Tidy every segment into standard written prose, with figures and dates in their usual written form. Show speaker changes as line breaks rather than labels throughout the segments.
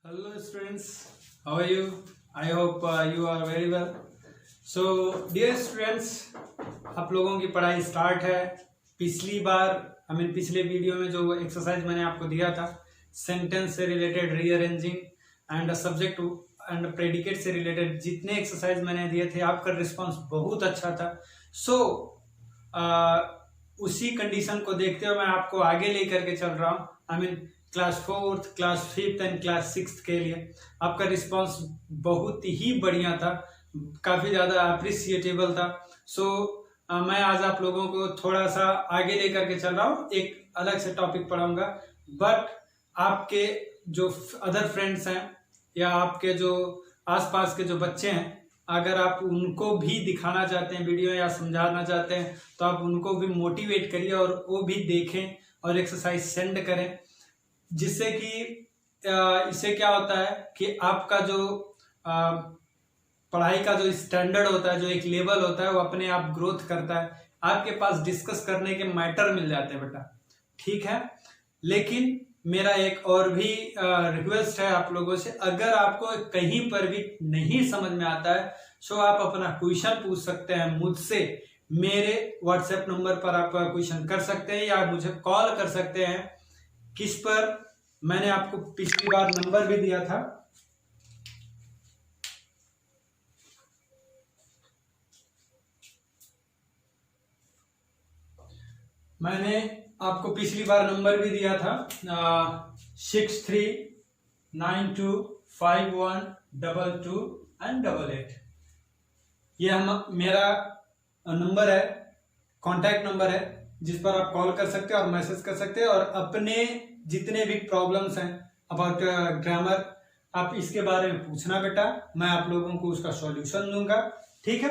Hello students, how are you? I hope you are very well. So dear students, आप लोगों की पढ़ाई start है। पिछली बार पिछले वीडियो में जो एक्सरसाइज मैंने आपको दिया था सेंटेंस से related rearranging and subject and predicate से रिलेटेड जितने एक्सरसाइज मैंने दिए थे आपका रिस्पांस बहुत अच्छा था। सो उसी कंडीशन को देखते हुए मैं आपको आगे लेकर के चल रहा हूँ। Class 4th, class 5th and class 6th के लिए आपका रिस्पांस बहुत ही बढ़िया था, काफ़ी ज़्यादा अप्रिसिएटेबल था। सो मैं आज आप लोगों को थोड़ा सा आगे लेकर के चल रहा हूँ, एक अलग से टॉपिक पढ़ाऊंगा। बट आपके जो अदर फ्रेंड्स हैं या आपके जो आसपास के जो बच्चे हैं, अगर आप उनको भी दिखाना चाहते हैं वीडियो या समझाना चाहते हैं तो आप उनको भी मोटिवेट करिए और वो भी देखें और एक्सरसाइज सेंड करें, जिससे कि इससे क्या होता है कि आपका जो पढ़ाई का जो स्टैंडर्ड होता है, जो एक लेवल होता है, वो अपने आप ग्रोथ करता है। आपके पास डिस्कस करने के मैटर मिल जाते हैं बेटा, ठीक है। लेकिन मेरा एक और भी रिक्वेस्ट है आप लोगों से, अगर आपको कहीं पर भी नहीं समझ में आता है तो आप अपना क्वेश्चन पूछ सकते हैं मुझसे। मेरे व्हाट्सएप नंबर पर आप क्वेश्चन कर सकते हैं या मुझे कॉल कर सकते हैं। किस पर? मैंने आपको पिछली बार नंबर भी दिया था, मैंने आपको पिछली बार नंबर भी दिया था 6392512288। ये मेरा नंबर है, कॉन्टैक्ट नंबर है, जिस पर आप कॉल कर सकते हैं और मैसेज कर सकते हैं और अपने जितने भी प्रॉब्लम्स हैं अबाउट ग्रामर आप इसके बारे में पूछना बेटा, मैं आप लोगों को उसका सॉल्यूशन दूंगा, ठीक है।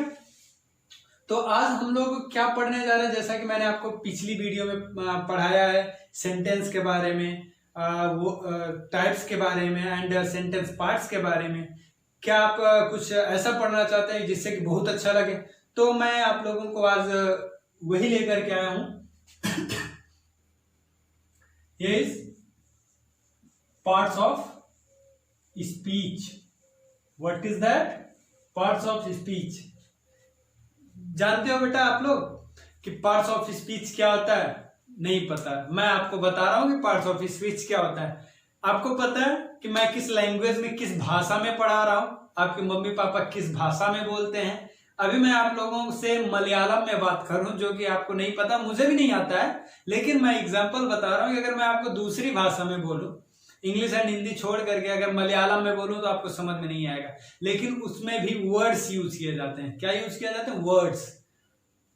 तो आज हम लोग क्या पढ़ने जा रहे हैं, जैसा कि मैंने आपको पिछली वीडियो में पढ़ाया है सेंटेंस के बारे में, वो टाइप्स के बारे में एंड सेंटेंस पार्ट्स के बारे में। क्या आप कुछ ऐसा पढ़ना चाहते हैं जिससे कि बहुत अच्छा लगे? तो मैं आप लोगों को आज वही लेकर के आया हूं। Is parts of speech. What is that? Parts of speech. जानते हो बेटा आप लोग कि पार्ट्स ऑफ स्पीच क्या होता है? नहीं पता। मैं आपको बता रहा हूं कि पार्ट्स ऑफ स्पीच क्या होता है। आपको पता है कि मैं किस लैंग्वेज में, किस भाषा में पढ़ा रहा हूं? आपके मम्मी पापा किस भाषा में बोलते हैं? अभी मैं आप लोगों से मलयालम में बात करूं, जो कि आपको नहीं पता, मुझे भी नहीं आता है, लेकिन मैं एग्जांपल बता रहा हूं कि अगर मैं आपको दूसरी भाषा में बोलूं, इंग्लिश एंड हिंदी छोड़ करके अगर मलयालम में बोलूं तो आपको समझ में नहीं आएगा। लेकिन उसमें भी वर्ड्स यूज किए जाते हैं। क्या यूज किया जाते हैं? वर्ड्स,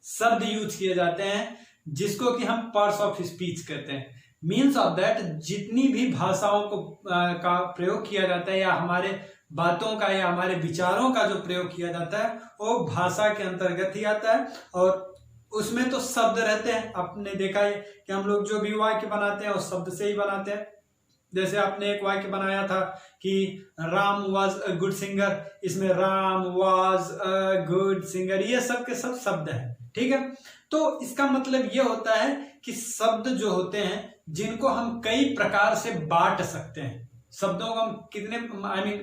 शब्द यूज किए जाते हैं, जिसको कि हम पार्ट्स ऑफ स्पीच कहते हैं। मीन्स ऑफ दैट जितनी भी भाषाओं को का प्रयोग किया जाता है या हमारे बातों का या हमारे विचारों का जो प्रयोग किया जाता है वो भाषा के अंतर्गत ही आता है। और उसमें तो शब्द रहते हैं। आपने देखा है कि हम लोग जो भी वाक्य बनाते हैं उस शब्द से ही बनाते हैं। जैसे आपने एक वाक्य बनाया था कि Ram was a good singer, इसमें Ram was a good singer, ये सब के सब शब्द हैं, ठीक है। तो इसका मतलब ये होता है कि शब्द जो होते हैं जिनको हम कई प्रकार से बांट सकते हैं। शब्दों को हम कितने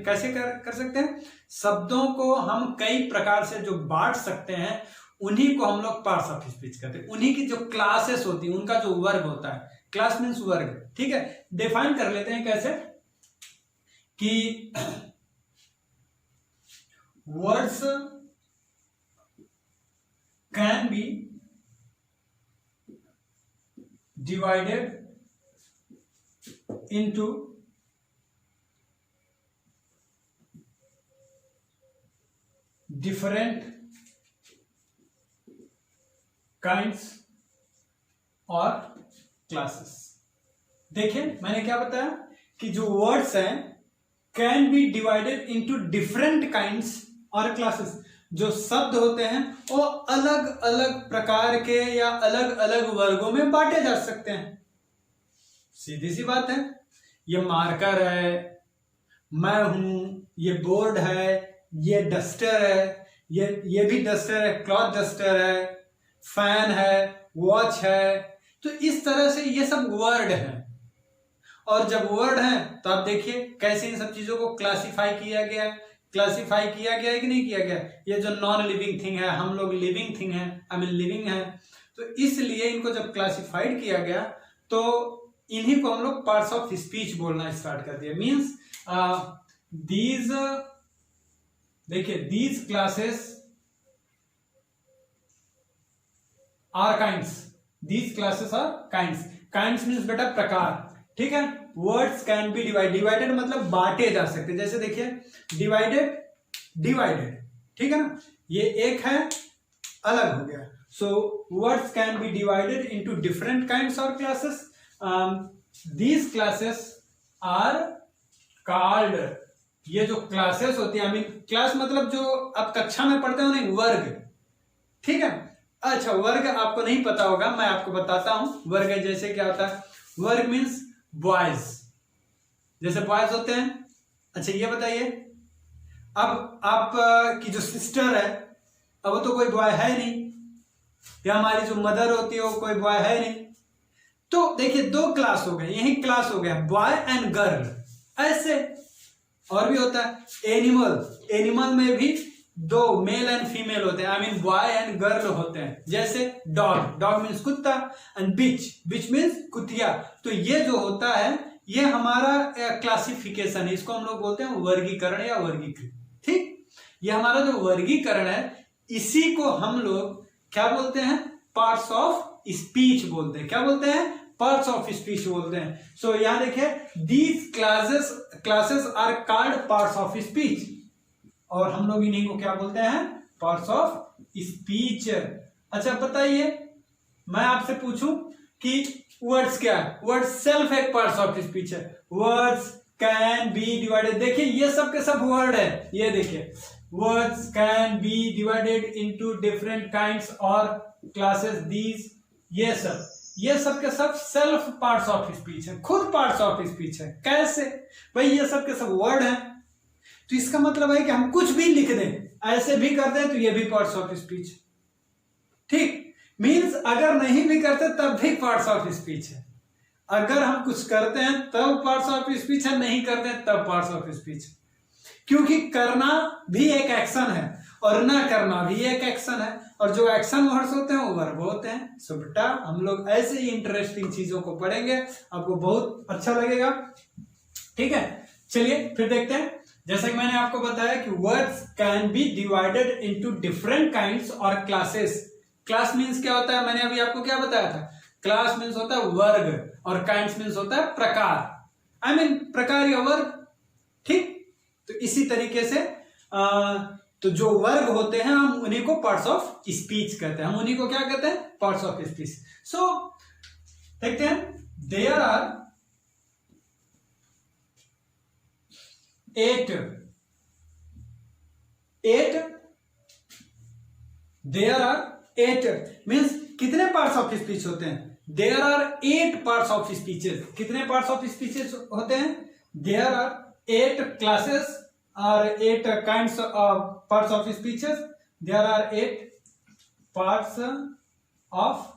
कैसे कर सकते हैं? शब्दों को हम कई प्रकार से जो बांट सकते हैं उन्हीं को हम लोग पार्ट्स ऑफ स्पीच कहते हैं। उन्हीं की जो क्लासेस होती है, उनका जो वर्ग होता है, क्लास मीन्स वर्ग, ठीक है। डिफाइन कर लेते हैं कैसे कि words can be divided into different kinds और क्लासेस। देखिए मैंने क्या बताया कि जो वर्ड्स हैं can be divided into different kinds और क्लासेस। जो शब्द होते हैं वो अलग अलग प्रकार के या अलग अलग वर्गों में बांटे जा सकते हैं। सीधी सी बात है। ये मार्कर है, मैं हूं, ये बोर्ड है, ये डस्टर है, ये भी डस्टर है, क्लॉथ डस्टर है, फैन है, वॉच है। तो इस तरह से ये सब वर्ड हैं और जब वर्ड है तो आप देखिए कैसे इन सब चीजों को क्लासिफाई किया गया है। क्लासिफाई किया गया है कि नहीं किया गया? ये जो नॉन लिविंग थिंग है, हम लोग लिविंग थिंग है, आई मीन लिविंग है, तो इसलिए इनको जब क्लासिफाइड किया गया तो इन्हीं को हम लोग पार्ट्स ऑफ स्पीच बोलना स्टार्ट कर दिया। मीन्स दीज, देखिए these classes are kinds, these classes are kinds. Kinds means बेटा प्रकार, ठीक है। Words can be divide, divided मतलब बांटे जा सकते, जैसे देखिए डिवाइडेड, डिवाइडेड, ठीक है ना, ये एक है अलग हो गया। So words can be divided into different kinds और classes. These classes are called, ये जो क्लासेस होती है, आई मीन क्लास मतलब जो आप कक्षा में पढ़ते हो ना, वर्ग, ठीक है। अच्छा वर्ग आपको नहीं पता होगा, मैं आपको बताता हूं वर्ग जैसे क्या होता है। वर्ग मीन्स बॉयज, जैसे बॉयज होते हैं। अच्छा ये बताइए, अब आप की जो सिस्टर है, अब वो तो कोई बॉय है नहीं, या हमारी जो मदर होती है वो कोई बॉय है नहीं, तो देखिए दो क्लास हो गए, यही क्लास हो गया बॉय एंड गर्ल। ऐसे और भी होता है एनिमल, एनिमल में भी दो मेल एंड फीमेल होते हैं, I mean boy and girl होते हैं। जैसे डॉग, डॉग मीन्स कुत्ता, एंड बिच, बिच मीन्स कुतिया। तो ये जो होता है ये हमारा क्लासिफिकेशन है, इसको हम लोग बोलते हैं वर्गीकरण या वर्गीकृत, ठीक। ये हमारा जो वर्गीकरण है इसी को हम लोग क्या बोलते हैं? पार्ट्स ऑफ स्पीच बोलते हैं। क्या बोलते हैं? पार्ट्स ऑफ स्पीच बोलते हैं। सो यहां देखिए these classes are called parts of speech, और हम लोग इन्हीं को क्या बोलते हैं? Parts of speech. अच्छा बताइए, मैं आपसे पूछूं कि वर्ड्स क्या है? वर्ड्स सेल्फ एक पार्ट्स ऑफ स्पीच है। वर्ड्स कैन बी डिवाइडेड, देखिए ये सब के सब वर्ड है, ये देखिए words can be divided into different kinds और क्लासेस। दीज, ये सब के सब सेल्फ पार्ट्स ऑफ स्पीच है, खुद पार्ट्स ऑफ स्पीच है। कैसे भाई? ये सब के सब वर्ड है, तो इसका मतलब है कि हम कुछ भी लिख दें, ऐसे भी कर दें तो ये भी पार्ट्स ऑफ स्पीच, ठीक। मींस अगर नहीं भी करते तब भी पार्ट्स ऑफ स्पीच है। अगर हम कुछ करते हैं तब पार्ट्स ऑफ स्पीच है, नहीं करते हैं तब पार्ट्स ऑफ स्पीच, क्योंकि करना भी एक एक्शन है और ना करना भी एक एक्शन है, और जो एक्शन वर्ड्स होते हैं वो वर्ब होते हैं। सो बेटा हम लोग ऐसे ही इंटरेस्टिंग चीजों को पढ़ेंगे, आपको बहुत अच्छा लगेगा, ठीक है। चलिए फिर देखते हैं। जैसे कि मैंने आपको बताया कि words can be divided into different kinds और क्लासेस। क्लास मीन्स क्या होता है? मैंने अभी आपको क्या बताया था? क्लास मीन्स होता है वर्ग, और काइंड्स मीन्स होता है प्रकार, आई मीन प्रकार या वर्ग, ठीक। तो इसी तरीके से तो जो वर्ग होते हैं हम उन्हीं को पार्ट्स ऑफ स्पीच कहते हैं, हम उन्हीं को क्या कहते हैं? Parts of speech. सो देखते हैं, there are 8 there are 8 means कितने पार्ट्स ऑफ स्पीच होते हैं? There are 8 parts of speeches. कितने पार्ट्स ऑफ स्पीचेस होते हैं? देयर आर 8 क्लासेस और 8 kinds of parts of speeches. There are 8 parts of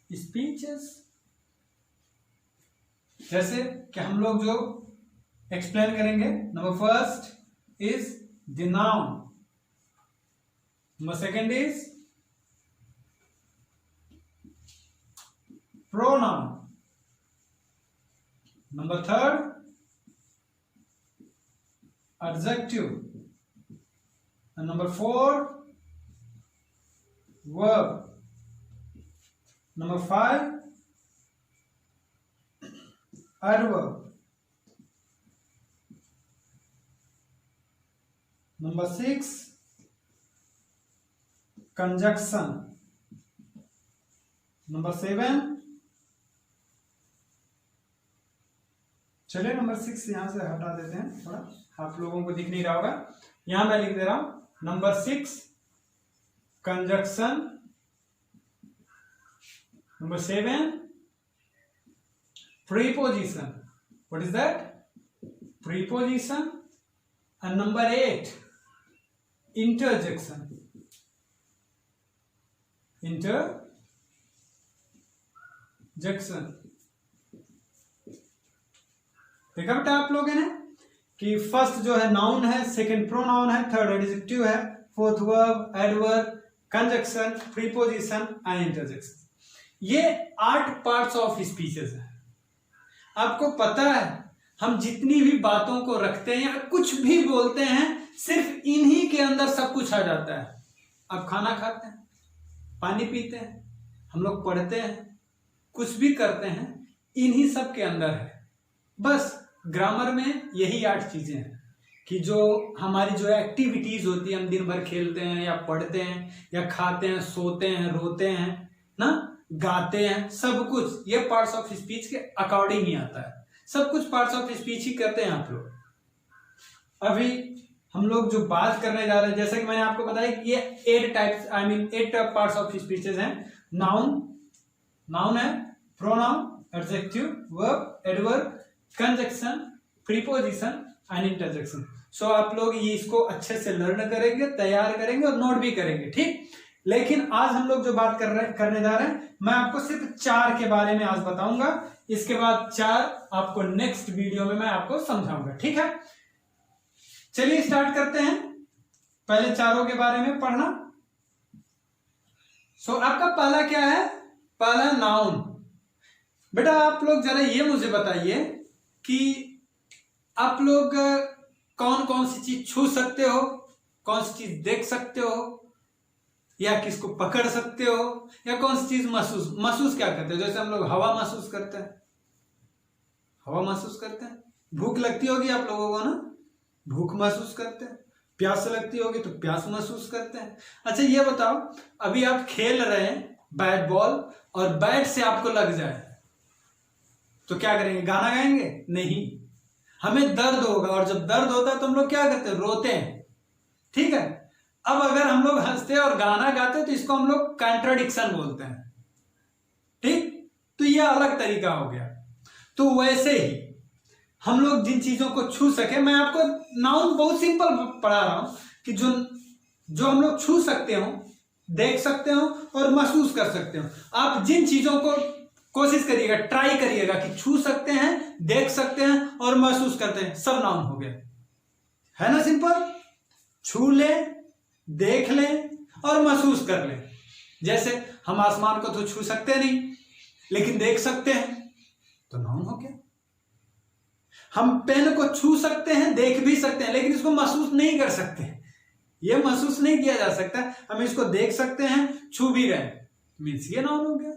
speeches. जैसे कि हम लोग जो एक्सप्लेन करेंगे, number first is the noun, number second is pronoun, number third adjective, and number 4 verb, number 5 adverb, number 6 conjunction, number 7, चलिए number 6 यहां से हटा देते हैं, थोड़ा आप लोगों को दिख नहीं रहा होगा, यहां मैं लिख दे रहा हूं number 6 conjunction, number 7 preposition, what is that? Preposition, and number 8 interjection, interjection. देखा बेटा आप लोगों ने कि फर्स्ट जो है नाउन है, सेकंड प्रोनाउन है, थर्ड एडजेक्टिव है, fourth verb, adverb, conjunction, preposition and interjection. ये 8 पार्ट्स ऑफ स्पीचेस है। आपको पता है हम जितनी भी बातों को रखते हैं या कुछ भी बोलते हैं सिर्फ इन्हीं के अंदर सब कुछ आ जाता है। आप खाना खाते हैं, पानी पीते हैं, हम लोग पढ़ते हैं, कुछ भी करते हैं, इन्हीं सब के अंदर है। बस ग्रामर में यही 8 चीजें हैं कि जो हमारी जो एक्टिविटीज होती है, हम दिन भर खेलते हैं या पढ़ते हैं या खाते हैं, सोते हैं, रोते हैं ना, गाते हैं, सब कुछ ये पार्ट्स ऑफ स्पीच के अकॉर्डिंग ही आता है। सब कुछ पार्ट्स ऑफ स्पीच ही करते हैं आप लोग। अभी हम लोग जो बात करने जा रहे हैं, जैसे कि मैंने आपको बताया कि ये 8 पार्ट्स ऑफ स्पीचेस हैं। नाउन है, pronoun, adjective, verb, adverb, conjunction, preposition and interjection. So आप लोग ये इसको अच्छे से लर्न करेंगे, तैयार करेंगे और नोट भी करेंगे, ठीक। लेकिन आज हम लोग जो बात करने जा रहे हैं, मैं आपको सिर्फ 4 के बारे में आज बताऊंगा। इसके बाद 4 आपको नेक्स्ट वीडियो में मैं आपको समझाऊंगा, ठीक है। चलिए स्टार्ट करते हैं पहले 4 के बारे में पढ़ना। सो आपका पहला क्या है? पहला नाउन। बेटा आप लोग जरा ये मुझे बताइए कि आप लोग कौन कौन सी चीज छू सकते हो, कौन सी चीज देख सकते हो, या किसको पकड़ सकते हो, या कौन सी चीज महसूस क्या करते हो? जैसे हम लोग हवा महसूस करते हैं, हवा महसूस करते हैं। भूख लगती होगी आप लोगों को ना, भूख महसूस करते हैं। प्यास लगती होगी तो प्यास महसूस करते हैं। अच्छा ये बताओ, अभी आप खेल रहे हैं बैट बॉल और बैट से आपको लग जाए तो क्या करेंगे? गाना गाएंगे? नहीं, हमें दर्द होगा, और जब दर्द होता है तो हम लोग क्या करते हैं? रोते हैं, ठीक है। अब अगर हम लोग हंसते और गाना गाते हैं तो इसको हम लोग कॉन्ट्राडिक्शन बोलते हैं, ठीक। तो यह अलग तरीका हो गया। तो वैसे ही हम लोग जिन चीजों को छू सके, मैं आपको नाउन बहुत सिंपल पढ़ा रहा हूं कि जो हम लोग छू सकते हो, देख सकते हो और महसूस कर सकते हो। आप जिन चीजों को कोशिश करिएगा, ट्राई करिएगा कि छू सकते हैं, देख सकते हैं और महसूस करते हैं, सब नाउन हो गया, है ना। सिंपल, छू ले, देख ले और महसूस कर ले। जैसे हम आसमान को तो छू सकते नहीं लेकिन देख सकते हैं, तो नाउन हो गया। हम पेन को छू सकते हैं, देख भी सकते हैं, लेकिन इसको महसूस नहीं कर सकते। यह महसूस नहीं किया जा सकता। हम इसको देख सकते हैं, छू भी रहे, मीन्स ये नाउन हो गया,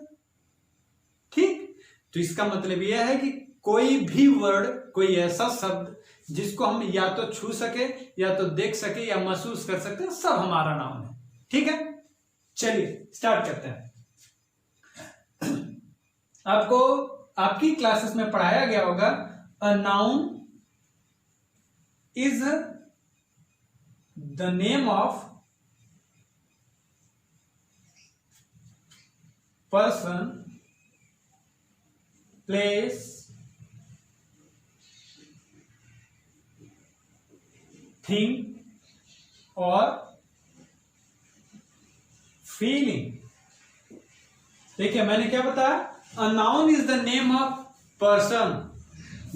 ठीक। तो इसका मतलब यह है कि कोई भी वर्ड, कोई ऐसा शब्द जिसको हम या तो छू सके, या तो देख सके, या महसूस कर सकते हैं, सब हमारा नाउन है, ठीक है। चलिए स्टार्ट करते हैं। आपको आपकी क्लासेस में पढ़ाया गया होगा, अ noun is the name of person, place, thing और फीलिंग। देखिए मैंने क्या बताया, अ noun is the name of person.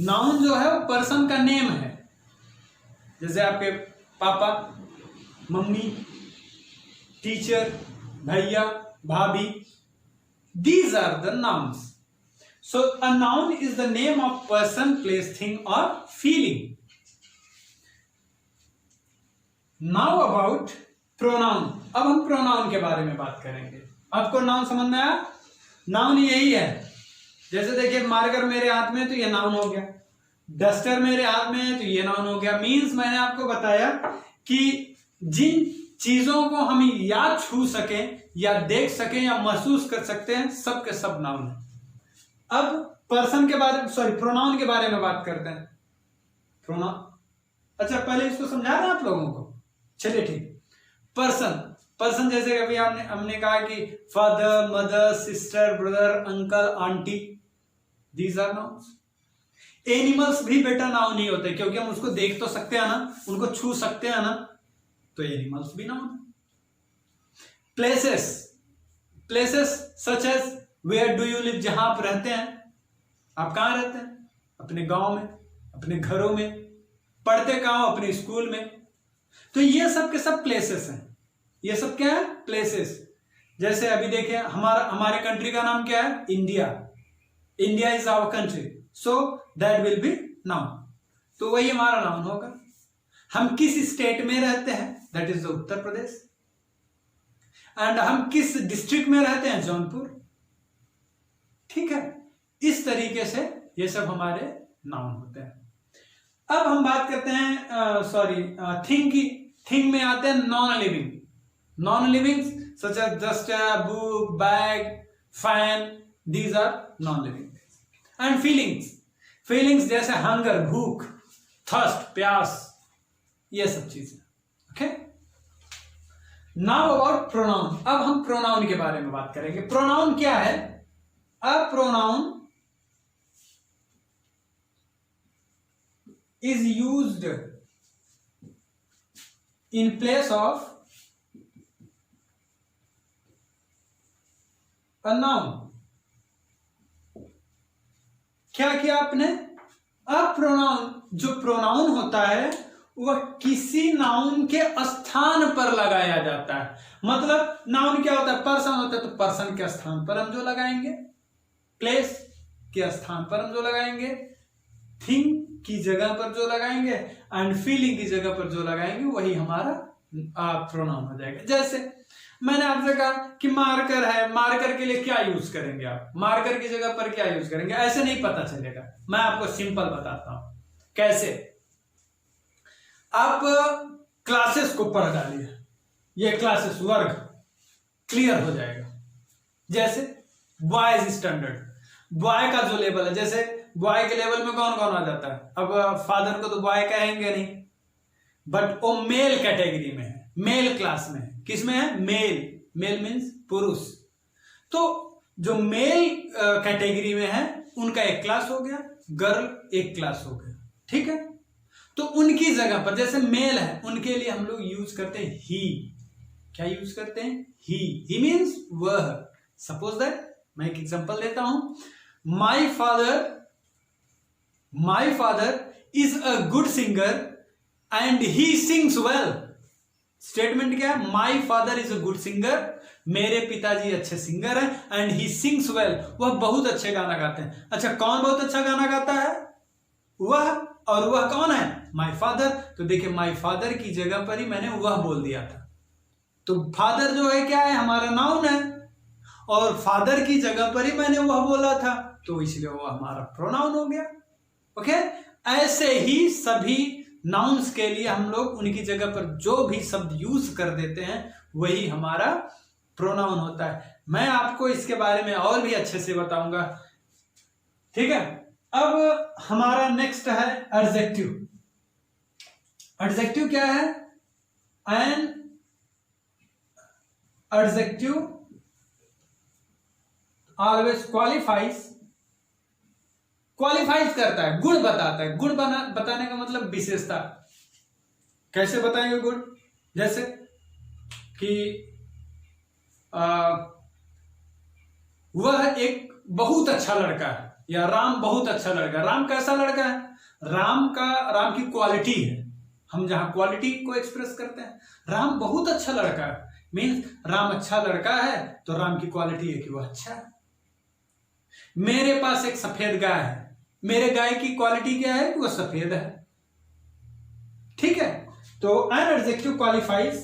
Noun जो है वो पर्सन का नेम है। जैसे आपके पापा, मम्मी, टीचर, भैया, भाभी, these are the nouns. So a noun is the name of person, place, thing और फीलिंग। Now about pronoun. अब हम प्रोनाउन के बारे में बात करेंगे। आपको नाउन समझ में आया? नाउन यही है, जैसे देखिए मार्कर मेरे हाथ में तो ये नाउन हो गया, डस्टर मेरे हाथ में है तो ये नाउन हो गया। मीन्स मैंने आपको बताया कि जिन चीजों को हम या छू सके, या देख सके, या महसूस कर सकते हैं, सब के सब नाउन है। अब पर्सन के बारे में, सॉरी प्रोनाउन के बारे में बात करते हैं। प्रोनाउन, अच्छा पहले इसको समझा रहे हैं आप लोगों को, चलिए ठीक। पर्सन जैसे कभी हमने कहा कि father, mother, sister, brother, uncle, aunty, these are nouns. Animals भी बेटा नाउन नहीं होते, क्योंकि हम उसको देख तो सकते हैं ना, उनको छू सकते हैं ना, तो एनिमल्स भी नाउन है। Places such as where do you live, जहां आप रहते हैं। आप कहां रहते हैं? अपने गांव में, अपने घरों में, पढ़ते कहाँ हो, अपने स्कूल में। तो ये सब के सब प्लेसेस हैं। ये सब क्या है, प्लेसेस। जैसे अभी देखिए हमारे कंट्री का नाम क्या है, India. India is our country, so that will be noun. तो वही हमारा नाउन होगा। हम किस स्टेट में रहते हैं, that is Uttar Pradesh. And हम किस डिस्ट्रिक्ट में रहते हैं, जौनपुर। ठीक है, इस तरीके से ये सब हमारे नाउन होते हैं। अब हम बात करते हैं थिंग की। थिंग में आते हैं non living. Non living such as duster, book, bag, fan, these are non living. And feelings, feelings जैसे हंगर, भूख, थर्स्ट, प्यास, ये सब चीजें। Okay, now about pronoun. अब हम प्रोनाउन के बारे में बात करेंगे। प्रोनाउन क्या है? A pronoun is used in place of a noun। क्या किया आपने? अ प्रोनाउन, जो प्रोनाउन होता है वह किसी नाउन के स्थान पर लगाया जाता है। मतलब नाउन क्या होता है, पर्सन होता है, तो पर्सन के स्थान पर हम जो लगाएंगे, प्लेस के स्थान पर हम जो लगाएंगे, थिंग की जगह पर जो लगाएंगे, एंड फीलिंग की जगह पर जो लगाएंगे, वही हमारा प्रोनाउन हो जाएगा। जैसे मैंने आपसे कहा कि मार्कर है, मार्कर के लिए क्या यूज करेंगे आप, मार्कर की जगह पर क्या यूज करेंगे, ऐसे नहीं पता चलेगा। मैं आपको सिंपल बताता हूं कैसे। आप क्लासेस को पढ़ डालिए, ये क्लासेस वर्ग क्लियर हो जाएगा। जैसे बॉयज स्टैंडर्ड, बॉय का जो लेवल है, जैसे बॉय के लेवल में कौन कौन आ जाता है। अब फादर को तो बॉय कहेंगे नहीं, बट वो मेल कैटेगरी में है, मेल क्लास में है। किस में है? मेल। मेल मीन्स पुरुष। तो जो मेल कैटेगरी में है उनका एक क्लास हो गया, गर्ल एक क्लास हो गया। ठीक है, तो उनकी जगह पर जैसे मेल है, उनके लिए हम लोग यूज करते हैं ही। क्या यूज करते हैं? ही मीन्स वह। सपोज दैट, मैं एक एग्जांपल देता हूं, my father is a good singer and he sings well. Statement क्या है? My father is a good singer, मेरे पिताजी अच्छे सिंगर हैं, एंड ही सिंग्स वेल, वह बहुत अच्छे गाना गाते हैं। अच्छा, कौन बहुत अच्छा गाना गाता है? वह। और वह कौन है? My father. तो देखिए, माई फादर की जगह पर ही मैंने वह बोल दिया था। तो फादर जो है क्या है? हमारा नाउन है, और फादर की जगह पर ही मैंने वह बोला था, तो इसलिए वह हमारा प्रोनाउन हो गया। ओके, ऐसे ही सभी नाउन्स के लिए हम लोग उनकी जगह पर जो भी शब्द यूज कर देते हैं वही हमारा प्रोनाउन होता है। मैं आपको इसके बारे में और भी अच्छे से बताऊंगा। ठीक है, अब हमारा नेक्स्ट है एडजेक्टिव। एडजेक्टिव क्या है? एन एडजेक्टिव ऑलवेज क्वालिफाइज करता है, गुण बताता है। गुण बताने का मतलब विशेषता। कैसे बताएंगे गुण? जैसे कि वह एक बहुत अच्छा लड़का है, या राम बहुत अच्छा लड़का है। राम कैसा लड़का है? राम की क्वालिटी है। हम जहां क्वालिटी को एक्सप्रेस करते हैं, राम बहुत अच्छा लड़का है, मीन्स राम अच्छा लड़का है, तो राम की क्वालिटी है कि वह अच्छा है। मेरे पास एक सफेद गाय है, मेरे गाय की क्वालिटी क्या है? कि वह सफेद है। ठीक है, तो an adjective qualifies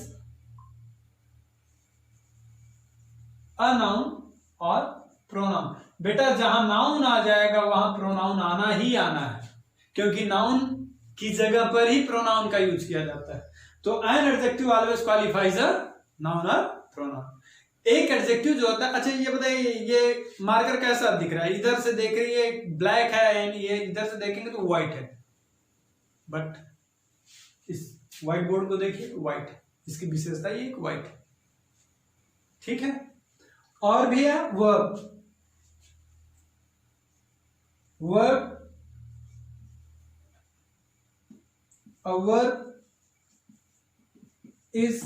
a noun और प्रोनाउन। बेटा, जहां नाउन आ जाएगा वहां प्रोनाउन आना ही आना है, क्योंकि नाउन की जगह पर ही प्रोनाउन का यूज किया जाता है। तो an adjective always qualifies a noun और प्रोनाउन। एक एडजेक्टिव जो होता है, अच्छा ये बताइए, ये मार्कर कैसा दिख रहा है? इधर से देख रही है ब्लैक है, एंड ये इधर से देखेंगे तो व्हाइट है, बट इस व्हाइट बोर्ड को देखिए, व्हाइट है। इसकी विशेषता ये एक व्हाइट है। ठीक है, और भी है verb. Verb, a verb is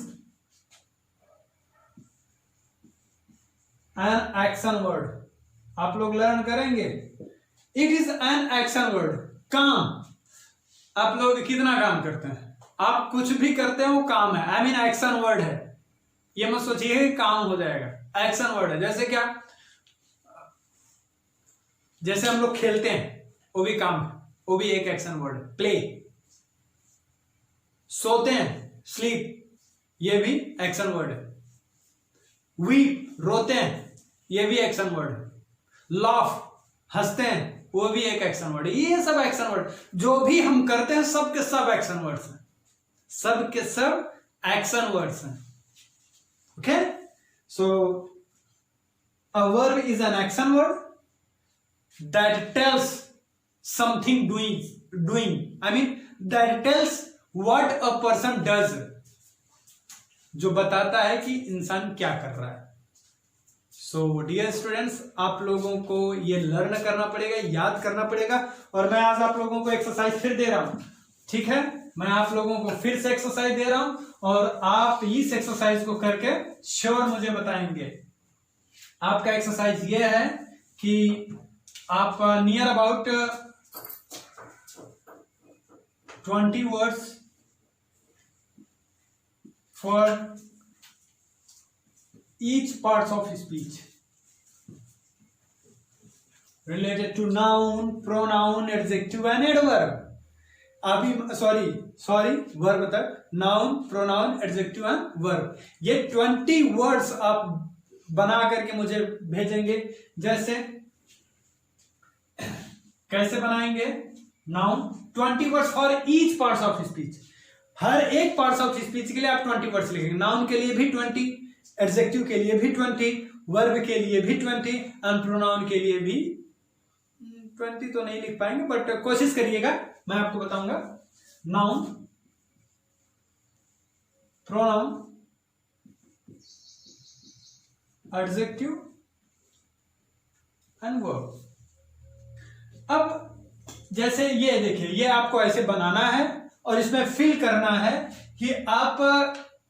an action word। आप लोग लर्न करेंगे, it is an action word, काम। आप लोग कितना काम करते हैं? आप कुछ भी करते हो काम है, आई मीन एक्शन वर्ड है। ये मत सोचिए कि काम हो जाएगा, एक्शन वर्ड है। जैसे क्या, जैसे हम लोग खेलते हैं, वो भी काम है, वो भी एक एक्शन वर्ड है। प्ले, सोते हैं, स्लीप, ये भी एक्शन वर्ड है। वीप, रोते हैं, ये भी एक्शन वर्ड है। लाफ, हंसते हैं, वो भी एक एक्शन वर्ड है। ये सब एक्शन वर्ड जो भी हम करते हैं, सब के सब एक्शन वर्ड्स हैं, सब के सब एक्शन वर्ड्स हैं। Okay, so a verb is an action word that tells something doing, I mean that tells what a person does, जो बताता है कि इंसान क्या कर रहा है। सो डियर स्टूडेंट्स, आप लोगों को ये लर्न करना पड़ेगा, याद करना पड़ेगा। और मैं आज आप लोगों को एक्सरसाइज फिर दे रहा हूं, ठीक है? मैं आप लोगों को फिर से एक्सरसाइज दे रहा हूं और आप इस एक्सरसाइज को करके श्योर मुझे बताएंगे। आपका एक्सरसाइज ये है कि आप near about 20 words for each parts of speech related to noun, pronoun, adjective and adverb. अभी सॉरी वर्ब तक, noun, pronoun, adjective and verb, ये 20 वर्ड्स आप बना करके मुझे भेजेंगे। जैसे कैसे बनाएंगे? Noun 20 words for each parts of speech, हर एक पार्ट्स ऑफ स्पीच के लिए आप 20 वर्ड्स लिखेंगे। नाउन के लिए भी 20, एडजेक्टिव के लिए भी 20, वर्ब के लिए भी 20 एंड प्रोनाउन के लिए भी 20 तो नहीं लिख पाएंगे बट कोशिश करिएगा, मैं आपको बताऊंगा। Noun, pronoun, adjective and verb. अब जैसे ये देखिए, ये आपको ऐसे बनाना है और इसमें फिल करना है कि आप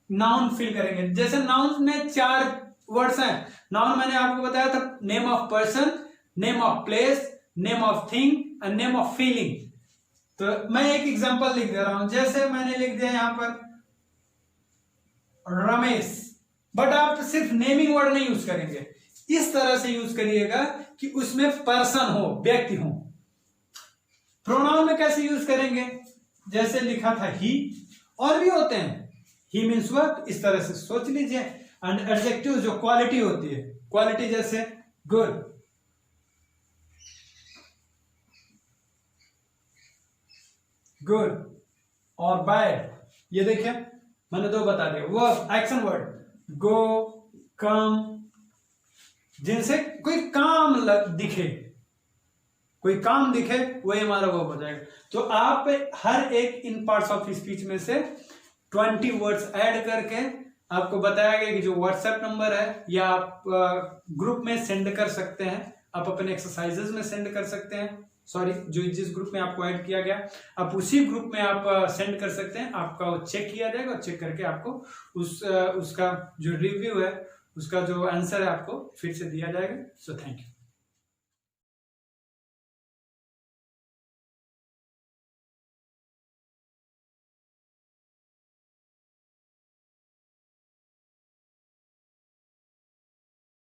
नाउन फिल करेंगे। जैसे नाउन में 4 वर्ड्स हैं। नाउन मैंने आपको बताया था, name of person, name of place, name of thing and name of feeling. तो मैं एक एग्जांपल लिख दे रहा हूं। जैसे मैंने लिख दिया यहां पर रमेश, बट आप सिर्फ नेमिंग वर्ड नहीं यूज करेंगे, इस तरह से यूज करिएगा कि उसमें पर्सन हो, व्यक्ति हो। प्रोनाउन में कैसे यूज करेंगे? जैसे लिखा था ही, और भी होते हैं, ही मीन्स व्हाट, इस तरह से सोच लीजिए। एंड एडजेक्टिव जो क्वालिटी होती है, क्वालिटी जैसे गुड, गुड और बैड। ये देखिए मैंने 2 बता दिया। वर्ब, एक्शन वर्ड, गो, कम, जिनसे कोई काम दिखे, कोई काम दिखे, वही हमारा वर्ब हो जाएगा। तो आप हर एक इन पार्ट्स ऑफ स्पीच में से 20 वर्ड्स ऐड करके आपको बताया गया कि जो व्हाट्सएप नंबर है, या आप ग्रुप में सेंड कर सकते हैं, आप अपने एक्सरसाइजेस में सेंड कर सकते हैं। सॉरी, जो जिस ग्रुप में आपको ऐड किया गया, आप उसी ग्रुप में आप सेंड कर सकते हैं। आपका चेक किया जाएगा, चेक करके आपको उसका जो रिव्यू है, उसका जो आंसर है आपको फिर से दिया जाएगा। So thank you.